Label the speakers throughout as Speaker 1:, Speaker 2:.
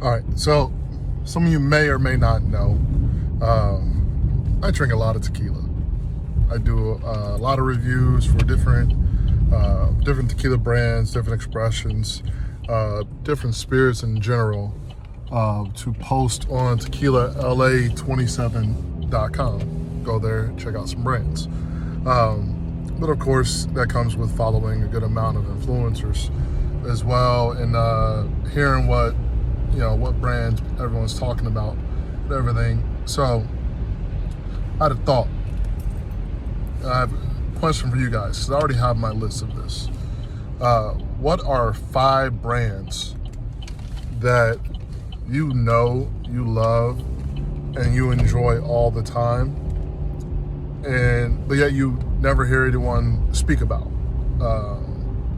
Speaker 1: All right, so some of you may or may not know, I drink a lot of tequila. I do a lot of reviews for different tequila brands, different expressions, different spirits in general, to post on tequilala27.com. Go there, check out some brands. But of course, that comes with following a good amount of influencers as well, and hearing what brand everyone's talking about and everything. So I had a thought. I have a question for you guys, because I already have my list of this. What are 5 brands that you love and you enjoy all the time, but yet you never hear anyone speak about?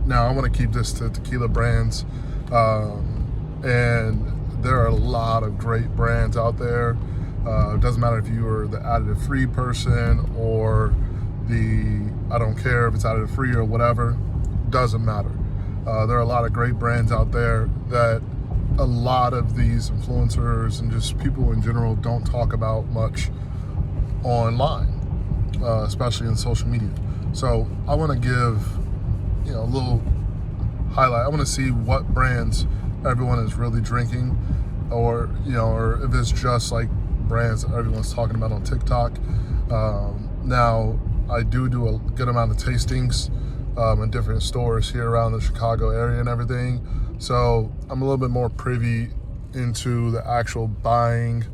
Speaker 1: Now I want to keep this to tequila brands, and there are a lot of great brands out there. It doesn't matter if you are the additive-free person or I don't care if it's additive-free or whatever, doesn't matter. There are a lot of great brands out there that a lot of these influencers and just people in general don't talk about much online, especially in social media. So I want to give a little highlight. I want to see what brands everyone is really drinking, or if it's just like brands that everyone's talking about on TikTok. Now I do a good amount of tastings in different stores here around the Chicago area and everything, so I'm a little bit more privy into the actual buying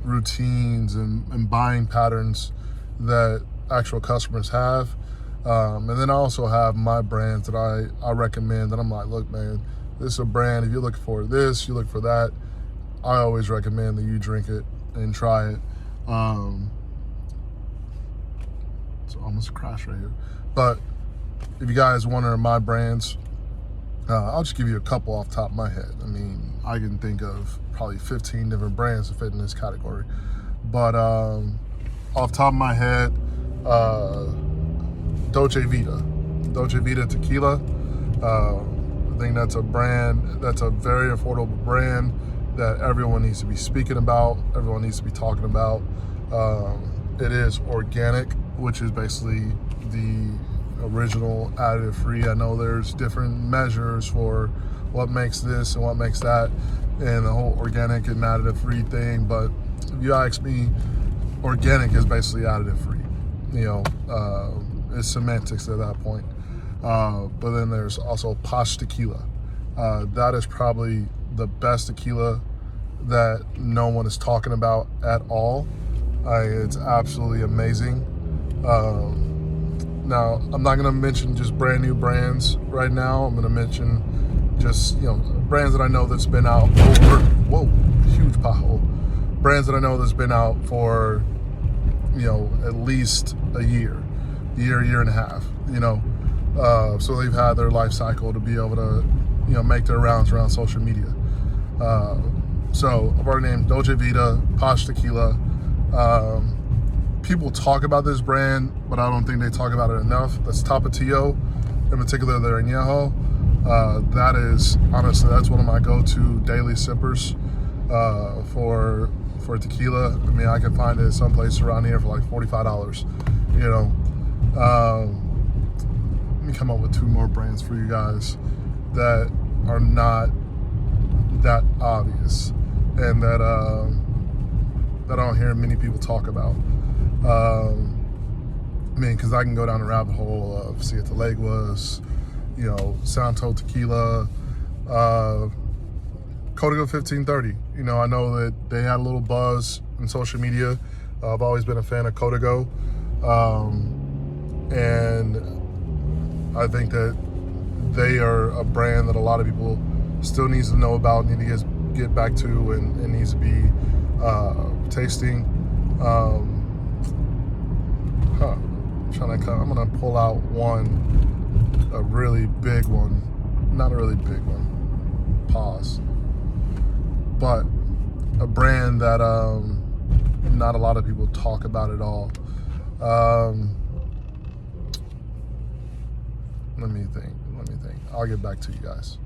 Speaker 1: routines and buying patterns that actual customers have. And then I also have my brands that I recommend, that I'm like, look, man, this is a brand, if you're looking for this, you look for that, I always recommend that you drink it and try it. It's almost a crash right here. But if you guys wondering my brands, I'll just give you a couple off the top of my head. I mean, I can think of probably 15 different brands that fit in this category. But off the top of my head, Dolce Vita Tequila. I think that's a brand, that's a very affordable brand that everyone needs to be speaking about, everyone needs to be talking about. It is organic, which is basically the original additive free. I know there's different measures for what makes this and what makes that, and the whole organic and additive free thing, but if you ask me, organic is basically additive free. It's semantics at that point. But then there's also Posh Tequila. That is probably the best tequila that no one is talking about at all. It's absolutely amazing. Now, I'm not gonna mention just brand new brands right now. I'm gonna mention just, brands that I know that's been out for, whoa, huge pothole. Brands that I know that's been out for, at least a year and a half, so they've had their life cycle to be able to, make their rounds around social media. So I've already named Dolce Vita, Posh Tequila. People talk about this brand, but I don't think they talk about it enough. That's Tapatio, in particular their añejo. That is, honestly, that's one of my go-to daily sippers for tequila. I mean, I can find it someplace around here for like $45, Let me come up with 2 more brands for you guys that are not that obvious and that I don't hear many people talk about. Because I can go down the rabbit hole of Siete Leguas, Santo Tequila, Código 1530. I know that they had a little buzz in social media. I've always been a fan of Código, and I think that they are a brand that a lot of people still needs to know about, need to get back to, and needs to be tasting. I'm gonna pull out a really big one, not a really big one, pause, but a brand that not a lot of people talk about at all. Let me think. I'll get back to you guys.